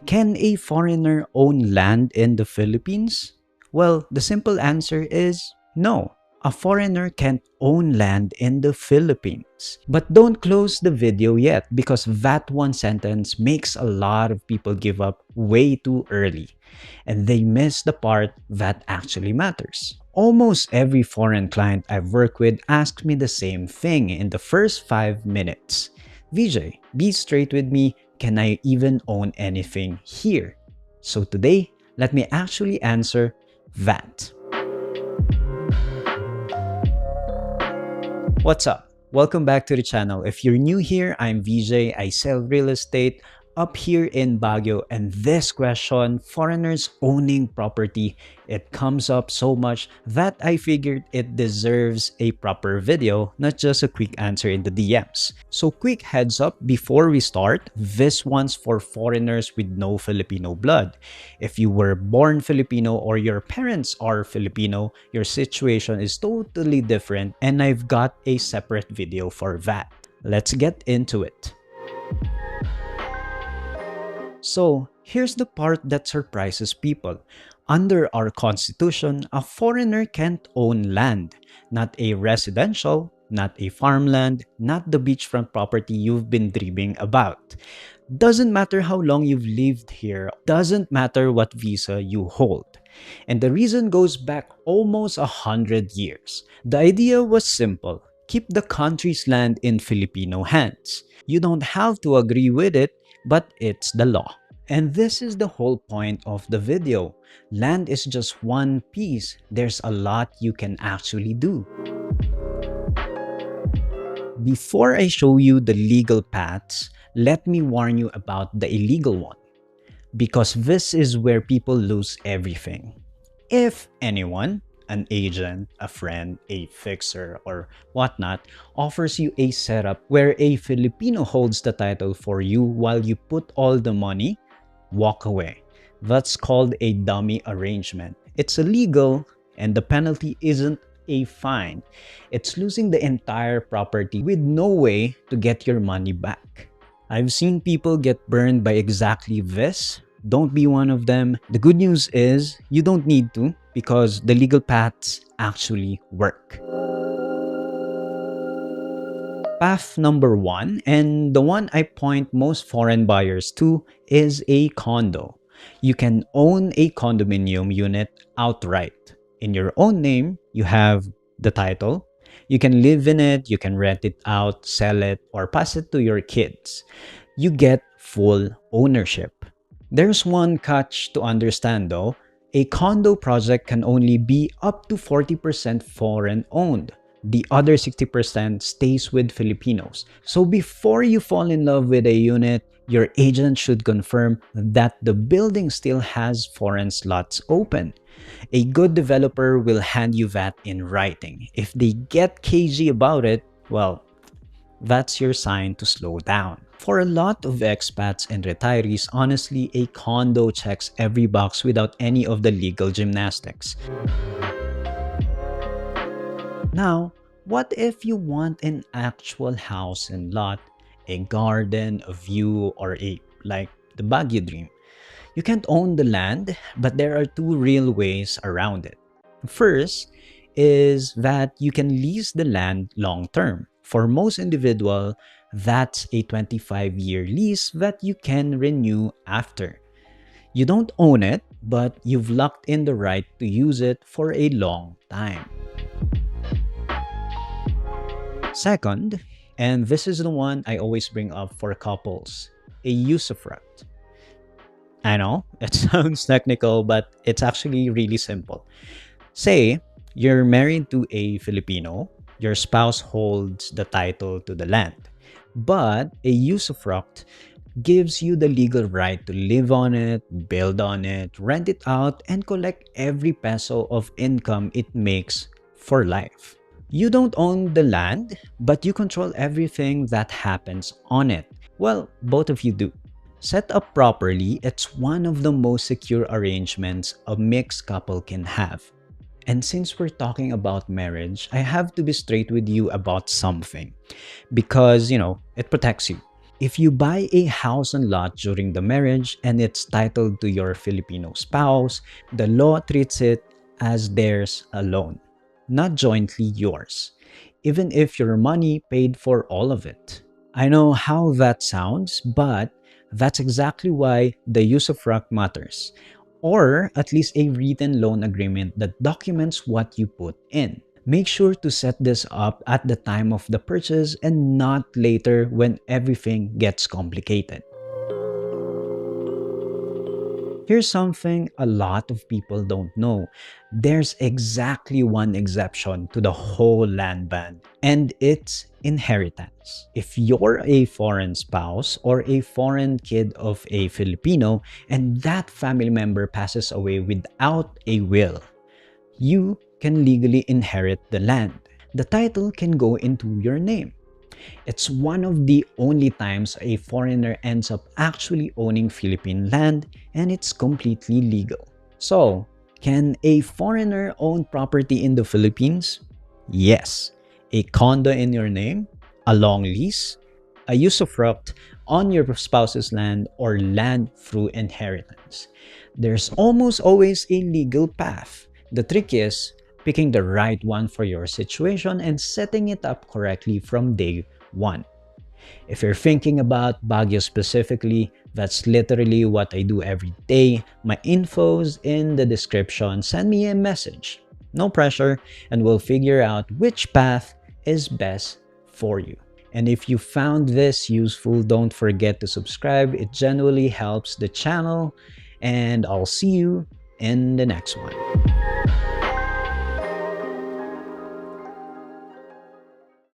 Can a foreigner own land in the Philippines? Well, the simple answer is no. A foreigner can't own land in the Philippines. But don't close the video yet because that one sentence makes a lot of people give up way too early. And they miss the part that actually matters. Almost every foreign client I've worked with asks me the same thing in the first 5 minutes. VJ, be straight with me, can I even own anything here? So today, let me actually answer that. What's up? Welcome back to the channel. If you're new here, I'm VJ. I sell real estate up here in Baguio, and this question, foreigners owning property, it comes up so much that I figured it deserves a proper video, not just a quick answer in the DMs. So quick heads up before we start, this one's for foreigners with no Filipino blood. If you were born Filipino or your parents are Filipino, your situation is totally different, and I've got a separate video for that. Let's get into it. So, here's the part that surprises people. Under our constitution, a foreigner can't own land. Not a residential, not a farmland, not the beachfront property you've been dreaming about. Doesn't matter how long you've lived here, doesn't matter what visa you hold. And the reason goes back almost 100 years. The idea was simple. Keep the country's land in Filipino hands. You don't have to agree with it, but it's the law. And this is the whole point of the video. Land is just one piece. There's a lot you can actually do. Before I show you the legal paths, let me warn you about the illegal one. Because this is where people lose everything. If anyone, an agent, a friend, a fixer, or whatnot, offers you a setup where a Filipino holds the title for you while you put all the money, walk away. That's called a dummy arrangement. It's illegal, and the penalty isn't a fine. It's losing the entire property with no way to get your money back. I've seen people get burned by exactly this. Don't be one of them. The good news is you don't need to because the legal paths actually work. Path number one, and the one I point most foreign buyers to, is a condo. You can own a condominium unit outright. In your own name, you have the title. You can live in it, you can rent it out, sell it, or pass it to your kids. You get full ownership. There's one catch to understand though. A condo project can only be up to 40% foreign owned. The other 60% stays with Filipinos. So before you fall in love with a unit, your agent should confirm that the building still has foreign slots open. A good developer will hand you that in writing. If they get cagey about it, well, that's your sign to slow down. For a lot of expats and retirees, honestly, a condo checks every box without any of the legal gymnastics. Now, what if you want an actual house and lot, a garden, a view, or like the Baguio dream? You can't own the land, but there are two real ways around it. First is that you can lease the land long term. For most individuals, that's a 25-year lease that you can renew after. You don't own it, but you've locked in the right to use it for a long time. Second, and this is the one I always bring up for couples, a usufruct. I know, it sounds technical, but it's actually really simple. Say, you're married to a Filipino, your spouse holds the title to the land, but a usufruct gives you the legal right to live on it, build on it, rent it out, and collect every peso of income it makes for life. You don't own the land, but you control everything that happens on it. Well, both of you do. Set up properly, it's one of the most secure arrangements a mixed couple can have. And since we're talking about marriage, I have to be straight with you about something. Because, it protects you. If you buy a house and lot during the marriage and it's titled to your Filipino spouse, the law treats it as theirs alone, not jointly yours, even if your money paid for all of it. I know how that sounds, but that's exactly why the usufruct matters, or at least a written loan agreement that documents what you put in. Make sure to set this up at the time of the purchase and not later when everything gets complicated. Here's something a lot of people don't know. There's exactly one exception to the whole land ban, and it's inheritance. If you're a foreign spouse or a foreign kid of a Filipino and that family member passes away without a will, you can legally inherit the land. The title can go into your name. It's one of the only times a foreigner ends up actually owning Philippine land, and it's completely legal. So, can a foreigner own property in the Philippines? Yes. A condo in your name, a long lease, a usufruct on your spouse's land, or land through inheritance. There's almost always a legal path. The trick is picking the right one for your situation and setting it up correctly from day one. If you're thinking about Baguio specifically, that's literally what I do every day. My info's in the description. Send me a message. No pressure, and we'll figure out which path is best for you. And if you found this useful, don't forget to subscribe. It genuinely helps the channel, and I'll see you in the next one.